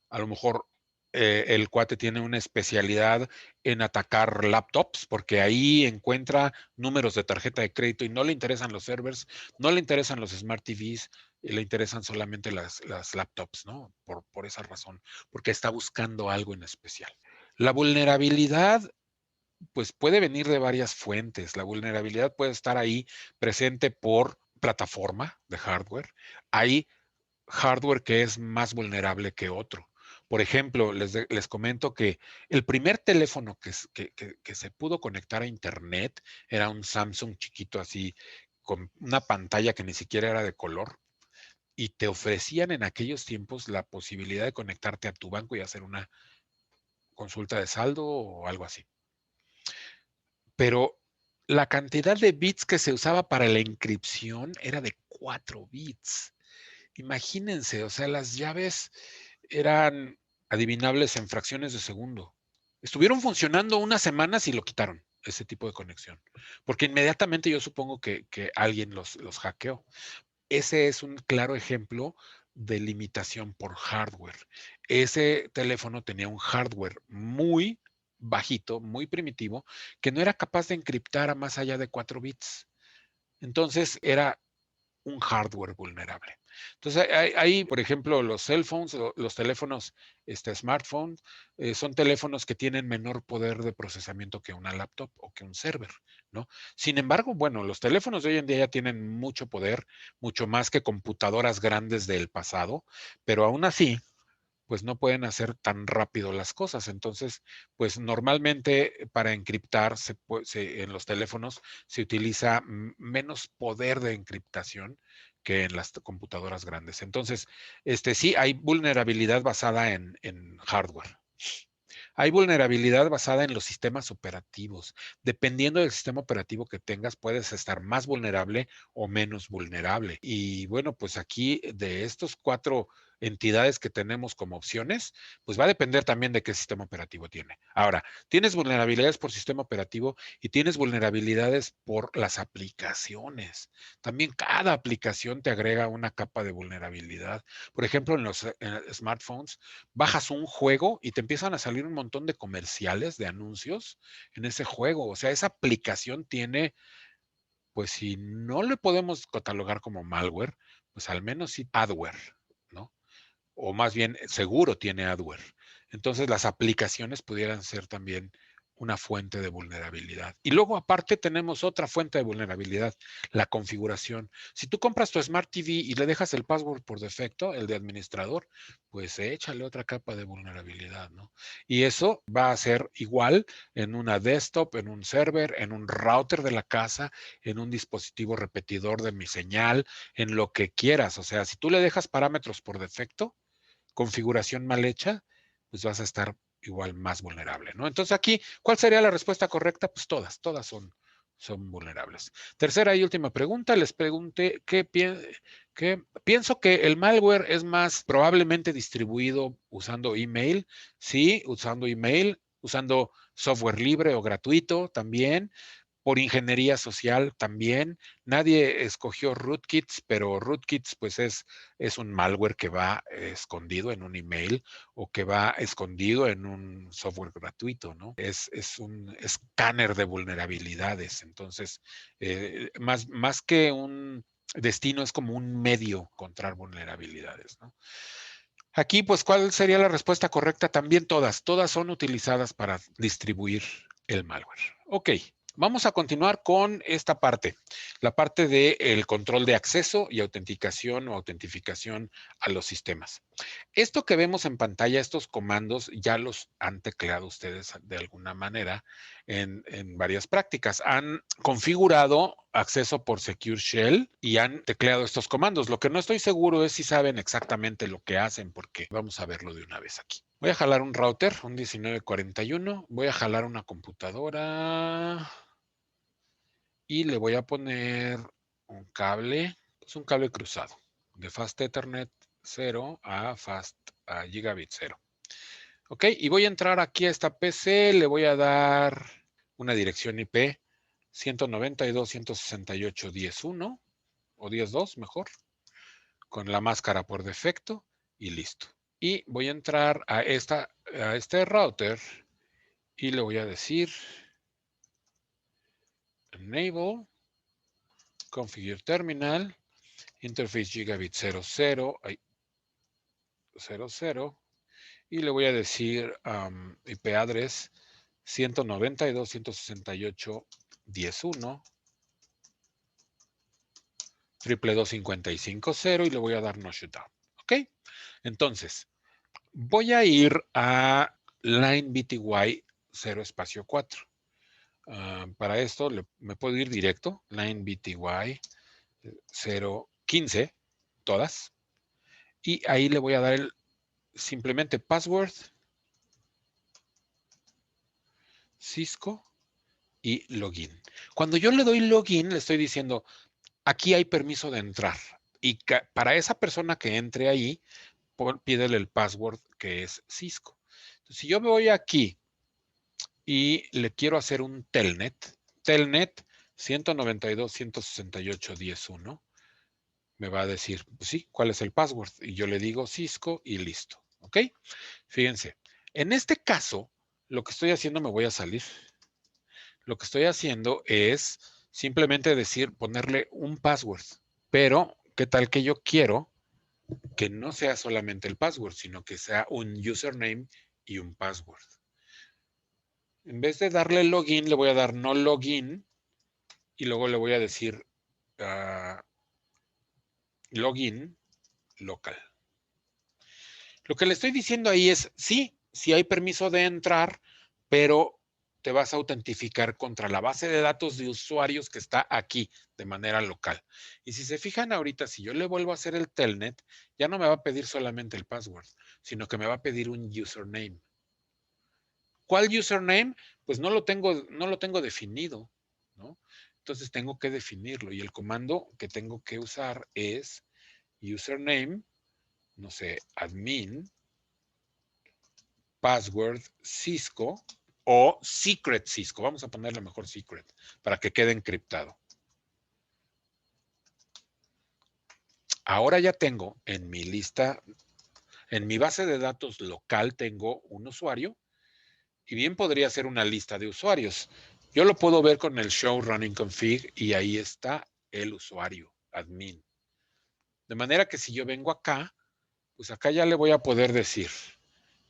A lo mejor el cuate tiene una especialidad en atacar laptops, porque ahí encuentra números de tarjeta de crédito y no le interesan los servers, no le interesan los Smart TVs, le interesan solamente las laptops, ¿no? Por esa razón, porque está buscando algo en especial. La vulnerabilidad, pues puede venir de varias fuentes. La vulnerabilidad puede estar ahí presente por plataforma de hardware. Hay hardware que es más vulnerable que otro. Por ejemplo, les comento que el primer teléfono que se pudo conectar a Internet era un Samsung chiquito así, con una pantalla que ni siquiera era de color, y te ofrecían en aquellos tiempos la posibilidad de conectarte a tu banco y hacer una consulta de saldo o algo así. Pero la cantidad de bits que se usaba para la inscripción era de 4 bits. Imagínense, o sea, las llaves eran adivinables en fracciones de segundo. Estuvieron funcionando unas semanas y lo quitaron, ese tipo de conexión, porque inmediatamente yo supongo que alguien los hackeó. Ese es un claro ejemplo de limitación por hardware. Ese teléfono tenía un hardware muy bajito, muy primitivo, que no era capaz de encriptar a más allá de 4 bits. Entonces era un hardware vulnerable. Entonces, hay, por ejemplo, los cell phones, los teléfonos, smartphones, son teléfonos que tienen menor poder de procesamiento que una laptop o que un server, ¿no? Sin embargo, bueno, los teléfonos de hoy en día ya tienen mucho poder, mucho más que computadoras grandes del pasado, pero aún así, pues no pueden hacer tan rápido las cosas. Entonces, pues normalmente para encriptar en los teléfonos se utiliza menos poder de encriptación que en las computadoras grandes. Entonces, sí hay vulnerabilidad basada en hardware. Hay vulnerabilidad basada en los sistemas operativos. Dependiendo del sistema operativo que tengas, puedes estar más vulnerable o menos vulnerable. Y bueno, pues aquí de estos 4 entidades que tenemos como opciones, pues va a depender también de qué sistema operativo tiene. Ahora, tienes vulnerabilidades por sistema operativo y tienes vulnerabilidades por las aplicaciones. También cada aplicación te agrega una capa de vulnerabilidad. Por ejemplo, en los smartphones, bajas un juego y te empiezan a salir un montón de comerciales, de anuncios en ese juego. O sea, esa aplicación tiene, pues si no le podemos catalogar como malware, pues al menos sí adware, ¿no? O más bien seguro tiene adware. Entonces las aplicaciones pudieran ser también una fuente de vulnerabilidad. Y luego aparte tenemos otra fuente de vulnerabilidad, la configuración. Si tú compras tu Smart TV y le dejas el password por defecto, el de administrador, pues échale otra capa de vulnerabilidad, ¿no? Y eso va a ser igual en una desktop, en un server, en un router de la casa, en un dispositivo repetidor de mi señal, en lo que quieras. O sea, si tú le dejas parámetros por defecto, configuración mal hecha, pues vas a estar igual más vulnerable, ¿no? Entonces aquí, ¿cuál sería la respuesta correcta? Pues todas son vulnerables. Tercera y última pregunta, les pregunté qué pienso que el malware es más probablemente distribuido usando email, sí, usando email, usando software libre o gratuito también, por ingeniería social también. Nadie escogió rootkits, pero rootkits pues es un malware que va escondido en un email o que va escondido en un software gratuito, ¿no? Es un escáner de vulnerabilidades. Entonces, más que un destino, es como un medio encontrar vulnerabilidades, ¿no? Aquí, pues, ¿cuál sería la respuesta correcta? También todas son utilizadas para distribuir el malware. Ok, vamos a continuar con esta parte, la parte del control de acceso y autenticación o autentificación a los sistemas. Esto que vemos en pantalla, estos comandos, ya los han tecleado ustedes de alguna manera en varias prácticas. Han configurado acceso por Secure Shell y han tecleado estos comandos. Lo que no estoy seguro es si saben exactamente lo que hacen, porque vamos a verlo de una vez aquí. Voy a jalar un router, un 1941. Voy a jalar una computadora y le voy a poner un cable, es un cable cruzado, de Fast Ethernet 0 a Gigabit 0. Ok, y voy a entrar aquí a esta PC, le voy a dar una dirección IP 192.168.10.1 o 10.2 mejor, con la máscara por defecto y listo. Y voy a entrar a este router y le voy a decir enable, configure terminal, interface gigabit 00, 00, y le voy a decir IP address 192.168.10.1, 222.55.0 y le voy a dar no shutdown. ¿Ok? Entonces, voy a ir a line BTY 0 espacio 4. Para esto me puedo ir directo, line BTY 015, todas, y ahí le voy a dar simplemente password Cisco y login. Cuando yo le doy login, le estoy diciendo, aquí hay permiso de entrar. Y para esa persona que entre ahí, pídele el password que es Cisco. Entonces, si yo me voy aquí y le quiero hacer un telnet 192.168.10.1, me va a decir, pues sí, ¿cuál es el password? Y yo le digo Cisco y listo. ¿Ok? Fíjense, en este caso, lo que estoy haciendo, me voy a salir. Lo que estoy haciendo es simplemente decir, ponerle un password. Pero, ¿qué tal que yo quiero que no sea solamente el password, sino que sea un username y un password? En vez de darle login, le voy a dar no login y luego le voy a decir login local. Lo que le estoy diciendo ahí es, sí hay permiso de entrar, pero te vas a autentificar contra la base de datos de usuarios que está aquí de manera local. Y si se fijan ahorita, si yo le vuelvo a hacer el telnet, ya no me va a pedir solamente el password, sino que me va a pedir un username. ¿Cuál username? Pues no lo tengo definido, ¿no? Entonces tengo que definirlo y el comando que tengo que usar es username, no sé, admin, password Cisco o secret Cisco. Vamos a ponerle mejor secret para que quede encriptado. Ahora ya tengo en mi lista, en mi base de datos local tengo un usuario y bien podría ser una lista de usuarios. Yo lo puedo ver con el show running config y ahí está el usuario, admin. De manera que si yo vengo acá, pues acá ya le voy a poder decir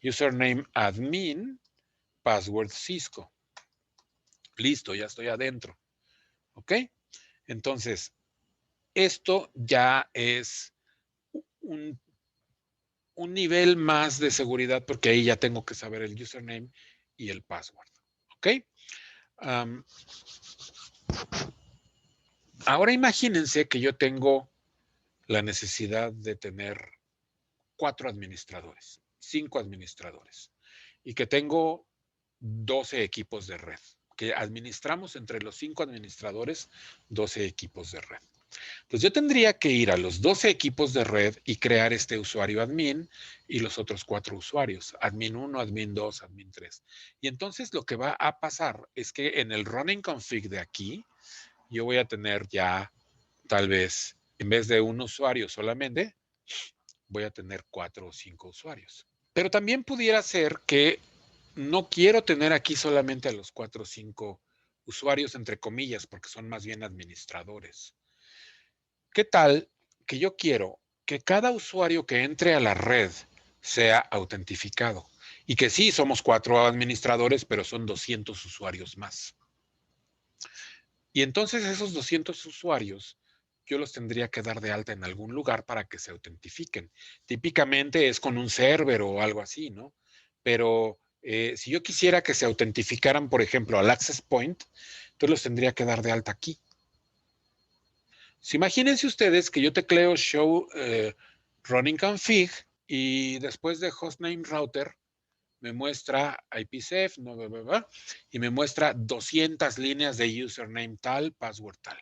username admin, password Cisco. Listo, ya estoy adentro. ¿Ok? Entonces, esto ya es un, un nivel más de seguridad porque ahí ya tengo que saber el username y el password. ¿Ok? Ahora imagínense que yo tengo la necesidad de tener 4 administradores, 5 administradores y que tengo 12 equipos de red, que administramos entre los 5 administradores 12 equipos de red. Pues yo tendría que ir a los 12 equipos de red y crear este usuario admin y los otros 4 usuarios, admin 1, admin 2, admin 3. Y entonces lo que va a pasar es que en el running config de aquí, yo voy a tener ya tal vez, en vez de un usuario solamente, voy a tener 4 o 5 usuarios. Pero también pudiera ser que no quiero tener aquí solamente a los 4 o 5 usuarios, entre comillas, porque son más bien administradores. ¿Qué tal que yo quiero que cada usuario que entre a la red sea autentificado? Y que sí, somos 4 administradores, pero son 200 usuarios más. Y entonces esos 200 usuarios yo los tendría que dar de alta en algún lugar para que se autentifiquen. Típicamente es con un server o algo así, ¿no? Pero si yo quisiera que se autentificaran, por ejemplo, al access point, entonces los tendría que dar de alta aquí. Si imagínense ustedes que yo tecleo show running config y después de hostname router me muestra IPsec, no, bla, bla, bla, y me muestra 200 líneas de username tal, password tal,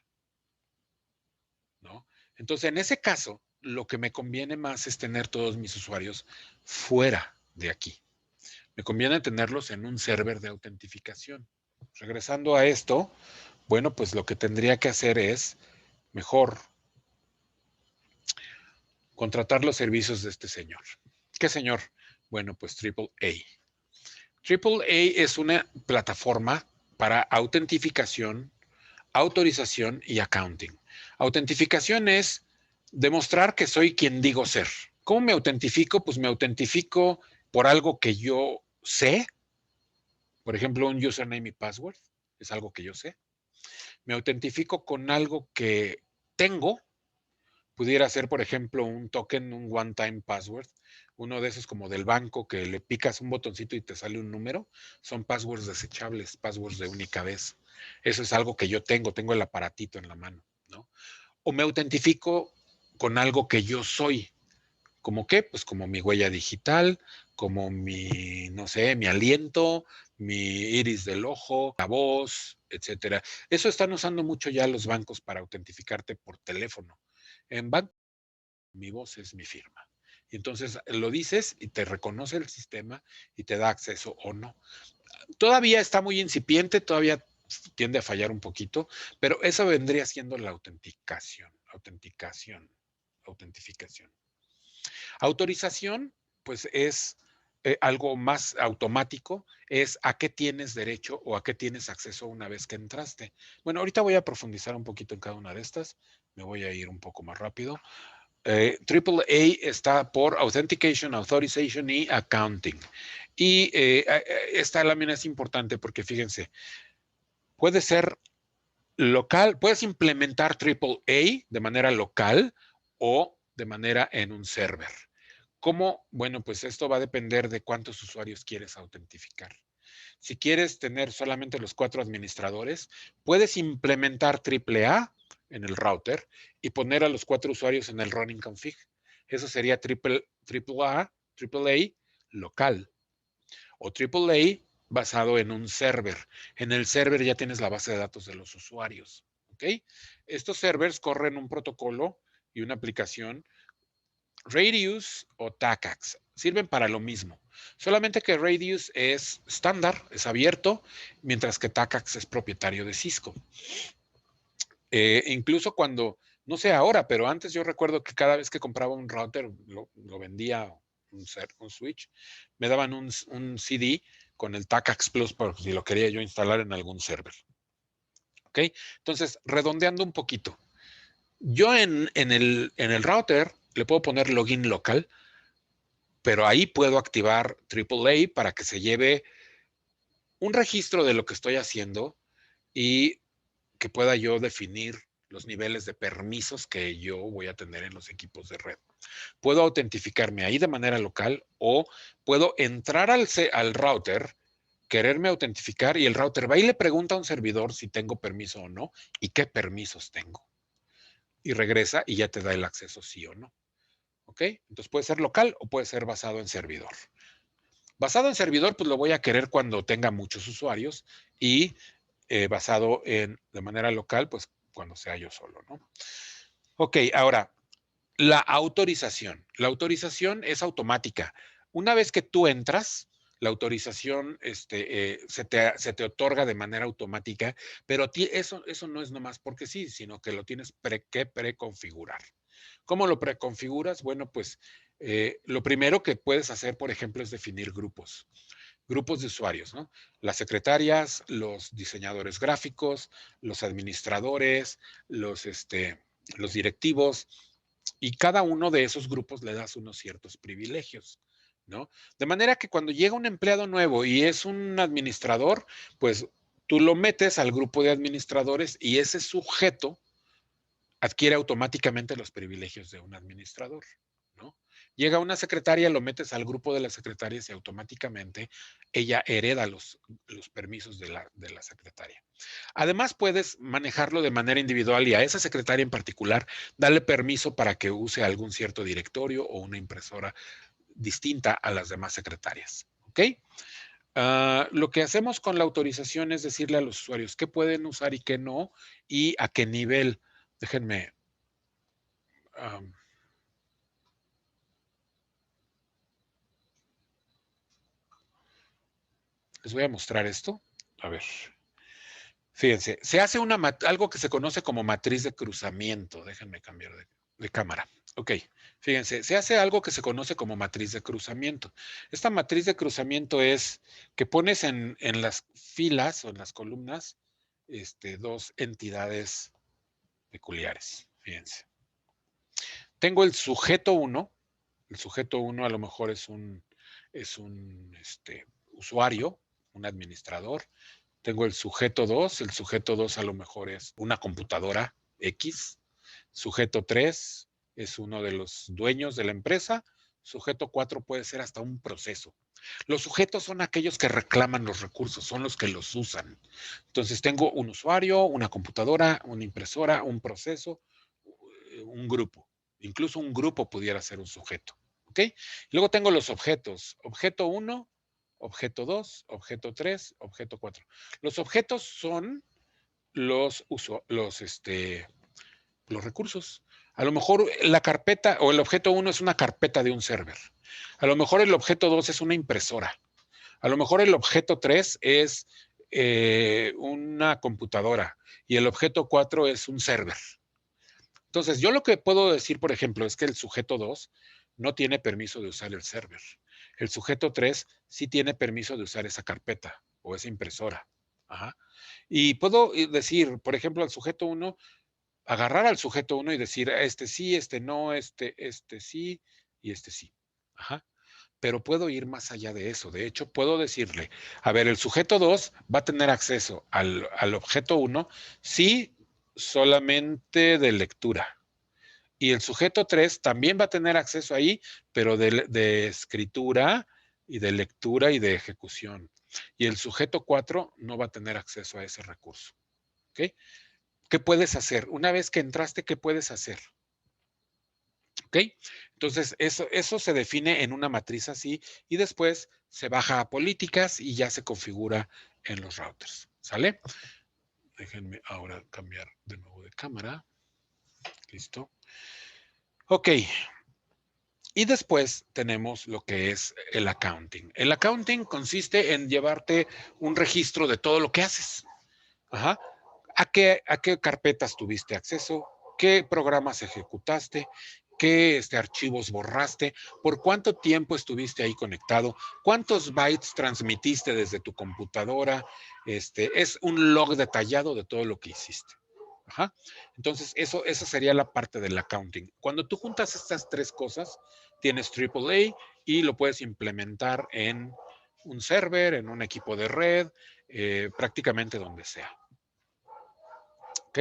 ¿no? Entonces, en ese caso, lo que me conviene más es tener todos mis usuarios fuera de aquí. Me conviene tenerlos en un server de autentificación. Regresando a esto, bueno, pues lo que tendría que hacer es mejor contratar los servicios de este señor. ¿Qué señor? Bueno, pues AAA. AAA es una plataforma para autentificación, autorización y accounting. Autentificación es demostrar que soy quien digo ser. ¿Cómo me autentifico? Pues me autentifico por algo que yo sé. Por ejemplo, un username y password es algo que yo sé. Me autentifico con algo que tengo. Pudiera ser, por ejemplo, un token, un one-time password, uno de esos como del banco que le picas un botoncito y te sale un número. Son passwords desechables, passwords de única vez. Eso es algo que yo tengo el aparatito en la mano, ¿no? O me autentifico con algo que yo soy. ¿Cómo qué? Pues como mi huella digital, como mi, no sé, mi aliento, mi iris del ojo, la voz, etcétera. Eso están usando mucho ya los bancos para autentificarte por teléfono. En banco, mi voz es mi firma. Y entonces lo dices y te reconoce el sistema y te da acceso o no. Todavía está muy incipiente, todavía tiende a fallar un poquito, pero eso vendría siendo la autentificación. Autorización, pues es algo más automático, es a qué tienes derecho o a qué tienes acceso una vez que entraste. Bueno, ahorita voy a profundizar un poquito en cada una de estas, me voy a ir un poco más rápido. AAA está por Authentication, Authorization y Accounting. Y esta lámina es importante porque fíjense, puede ser local, puedes implementar AAA de manera local o de manera en un server. ¿Cómo? Bueno, pues esto va a depender de cuántos usuarios quieres autentificar. Si quieres tener solamente los 4 administradores, puedes implementar AAA en el router y poner a los 4 usuarios en el running config. Eso sería AAA local o AAA basado en un server. En el server ya tienes la base de datos de los usuarios. ¿Ok? Estos servers corren un protocolo y una aplicación Radius o TACAX. Sirven para lo mismo. Solamente que Radius es estándar, es abierto, mientras que TACAX es propietario de Cisco. Incluso cuando, no sé ahora, pero antes yo recuerdo que cada vez que compraba un router, lo vendía un switch, me daban un CD con el TACAX Plus por si lo quería yo instalar en algún server. ¿Ok? Entonces, redondeando un poquito. Yo en el router le puedo poner login local, pero ahí puedo activar AAA para que se lleve un registro de lo que estoy haciendo y que pueda yo definir los niveles de permisos que yo voy a tener en los equipos de red. Puedo autentificarme ahí de manera local o puedo entrar al router, quererme autentificar y el router va y le pregunta a un servidor si tengo permiso o no y qué permisos tengo. Y regresa y ya te da el acceso sí o no. ¿Ok? Entonces puede ser local o puede ser basado en servidor. Basado en servidor, pues lo voy a querer cuando tenga muchos usuarios y basado de manera local, pues cuando sea yo solo, ¿no? Ok, ahora, la autorización. La autorización es automática. Una vez que tú entras, la autorización se te otorga de manera automática, pero eso no es nomás porque sí, sino que lo tienes que preconfigurar. ¿Cómo lo preconfiguras? Bueno, pues lo primero que puedes hacer, por ejemplo, es definir grupos de usuarios, ¿no? Las secretarias, los diseñadores gráficos, los administradores, los directivos, y cada uno de esos grupos le das unos ciertos privilegios, ¿no? De manera que cuando llega un empleado nuevo y es un administrador, pues tú lo metes al grupo de administradores y ese sujeto adquiere automáticamente los privilegios de un administrador, ¿no? Llega una secretaria, lo metes al grupo de las secretarias y automáticamente ella hereda los permisos de la secretaria. Además, puedes manejarlo de manera individual y a esa secretaria en particular darle permiso para que use algún cierto directorio o una impresora distinta a las demás secretarias. ¿Ok? Lo que hacemos con la autorización es decirle a los usuarios qué pueden usar y qué no y a qué nivel. Déjenme. Um, Les voy a mostrar esto. A ver. Fíjense, se hace algo que se conoce como matriz de cruzamiento. Déjenme cambiar de cámara. Ok, fíjense, se hace algo que se conoce como matriz de cruzamiento. Esta matriz de cruzamiento es que pones en las filas o en las columnas dos entidades peculiares. Fíjense. Tengo el sujeto 1. El sujeto 1 a lo mejor es un usuario, un administrador. Tengo el sujeto 2. El sujeto 2 a lo mejor es una computadora X. Sujeto 3 es uno de los dueños de la empresa. Sujeto 4 puede ser hasta un proceso. Los sujetos son aquellos que reclaman los recursos, son los que los usan. Entonces tengo un usuario, una computadora, una impresora, un proceso, un grupo. Incluso un grupo pudiera ser un sujeto. ¿Ok? Luego tengo los objetos. Objeto 1, objeto 2, objeto 3, objeto 4. Los objetos son los recursos. A lo mejor la carpeta o el objeto 1 es una carpeta de un server. A lo mejor el objeto 2 es una impresora. A lo mejor el objeto 3 es una computadora y el objeto 4 es un server. Entonces, yo lo que puedo decir, por ejemplo, es que el sujeto 2 no tiene permiso de usar el server. El sujeto 3 sí tiene permiso de usar esa carpeta o esa impresora. Ajá. Y puedo decir, por ejemplo, al sujeto 1, agarrar al sujeto 1 y decir, este sí, este no, este sí y este sí. Ajá. Pero puedo ir más allá de eso. De hecho, puedo decirle, a ver, el sujeto 2 va a tener acceso al objeto 1 sí solamente de lectura. Y el sujeto 3 también va a tener acceso ahí, pero de escritura y de lectura y de ejecución. Y el sujeto 4 no va a tener acceso a ese recurso. ¿Ok? ¿Qué puedes hacer? Una vez que entraste, ¿qué puedes hacer? ¿Ok? Entonces, eso se define en una matriz así y después se baja a políticas y ya se configura en los routers. ¿Sale? Déjenme ahora cambiar de nuevo de cámara. Listo. Ok. Y después tenemos lo que es el accounting. El accounting consiste en llevarte un registro de todo lo que haces. Ajá. ¿A qué carpetas tuviste acceso? ¿Qué programas ejecutaste? ¿Qué archivos borraste? ¿Por cuánto tiempo estuviste ahí conectado? ¿Cuántos bytes transmitiste desde tu computadora? Es un log detallado de todo lo que hiciste. Ajá. Entonces, esa sería la parte del accounting. Cuando tú juntas estas tres cosas, tienes AAA y lo puedes implementar en un server, en un equipo de red, prácticamente donde sea. ¿Ok?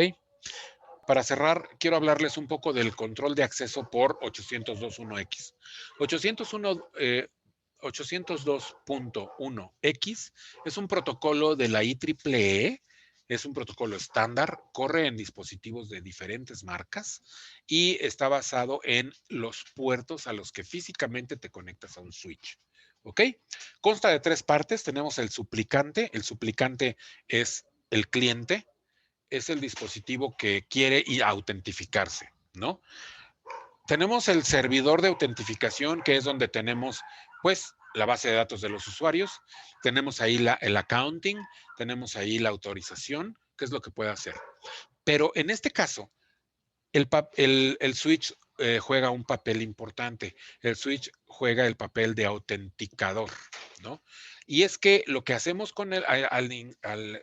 Para cerrar, quiero hablarles un poco del control de acceso por 802.1x. 802.1x es un protocolo de la IEEE, es un protocolo estándar, corre en dispositivos de diferentes marcas y está basado en los puertos a los que físicamente te conectas a un switch. ¿Ok? Consta de tres partes. Tenemos el suplicante. El suplicante es el cliente, es el dispositivo que quiere autentificarse, ¿no? Tenemos el servidor de autentificación, que es donde tenemos, pues, la base de datos de los usuarios. Tenemos ahí el accounting, tenemos ahí la autorización, que es lo que puede hacer. Pero en este caso, el switch juega un papel importante. El switch juega el papel de autenticador, ¿no? Y es que lo que hacemos con al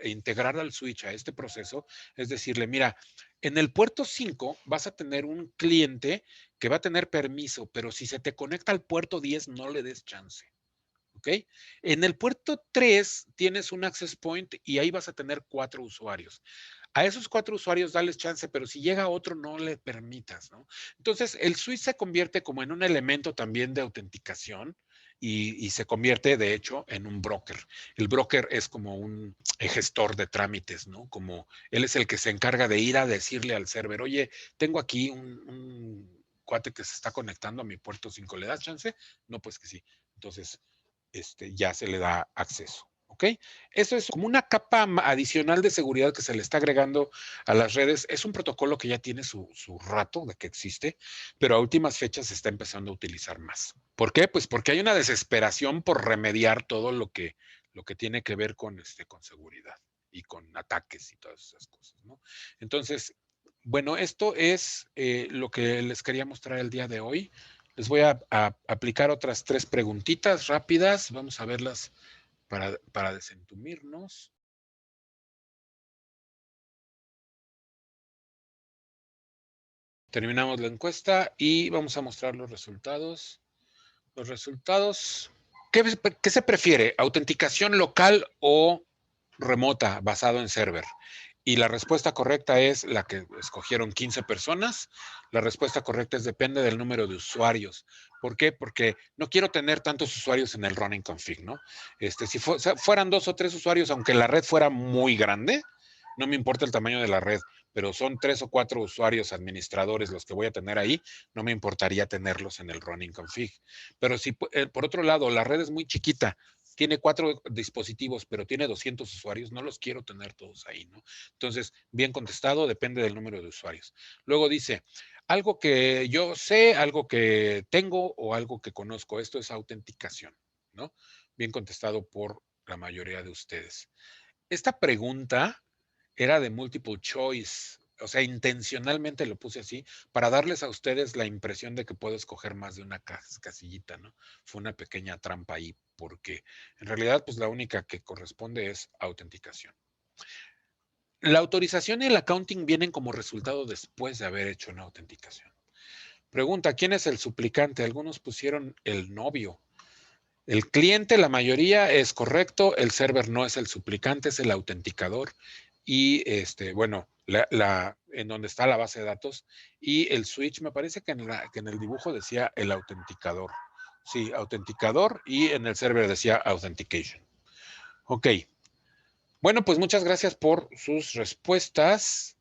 integrar al switch a este proceso es decirle, mira, en el puerto 5 vas a tener un cliente que va a tener permiso, pero si se te conecta al puerto 10, no le des chance. ¿Ok? En el puerto 3 tienes un access point y ahí vas a tener 4 usuarios. A esos 4 usuarios dales chance, pero si llega otro no le permitas, ¿no? Entonces, el switch se convierte como en un elemento también de autenticación y se convierte, de hecho, en un broker. El broker es como un gestor de trámites, ¿no? Como él es el que se encarga de ir a decirle al server, oye, tengo aquí un cuate que se está conectando a mi puerto 5, ¿le das chance? No, pues que sí. Entonces, ya se le da acceso. ¿Ok? Eso es como una capa adicional de seguridad que se le está agregando a las redes. Es un protocolo que ya tiene su rato de que existe, pero a últimas fechas se está empezando a utilizar más. ¿Por qué? Pues porque hay una desesperación por remediar todo lo que tiene que ver con seguridad y con ataques y todas esas cosas, ¿no? Entonces, bueno, esto es lo que les quería mostrar el día de hoy. Les voy a aplicar otras 3 preguntitas rápidas. Vamos a verlas para desentumirnos. Terminamos la encuesta y vamos a mostrar los resultados. Los resultados. ¿Qué se prefiere? ¿Autenticación local o remota basado en server? Y la respuesta correcta es la que escogieron 15 personas. La respuesta correcta es depende del número de usuarios. ¿Por qué? Porque no quiero tener tantos usuarios en el running config, ¿no? Si fueran 2 o 3 usuarios, aunque la red fuera muy grande, no me importa el tamaño de la red, pero son 3 o 4 usuarios administradores los que voy a tener ahí, no me importaría tenerlos en el running config. Pero si por otro lado la red es muy chiquita, tiene 4 dispositivos, pero tiene 200 usuarios, no los quiero tener todos ahí, ¿no? Entonces, bien contestado, depende del número de usuarios. Luego dice, algo que yo sé, algo que tengo o algo que conozco, esto es autenticación, ¿no? Bien contestado por la mayoría de ustedes. Esta pregunta era de multiple choice, o sea, intencionalmente lo puse así para darles a ustedes la impresión de que puedo escoger más de una casillita, ¿no? Fue una pequeña trampa ahí, porque en realidad, pues la única que corresponde es autenticación. La autorización y el accounting vienen como resultado después de haber hecho una autenticación. Pregunta, ¿quién es el suplicante? Algunos pusieron el novio. El cliente, la mayoría es correcto, el server no es el suplicante, es el autenticador y bueno, en donde está la base de datos y el switch, me parece que en el dibujo decía el autenticador. Sí, autenticador y en el server decía authentication. Ok. Bueno, pues muchas gracias por sus respuestas.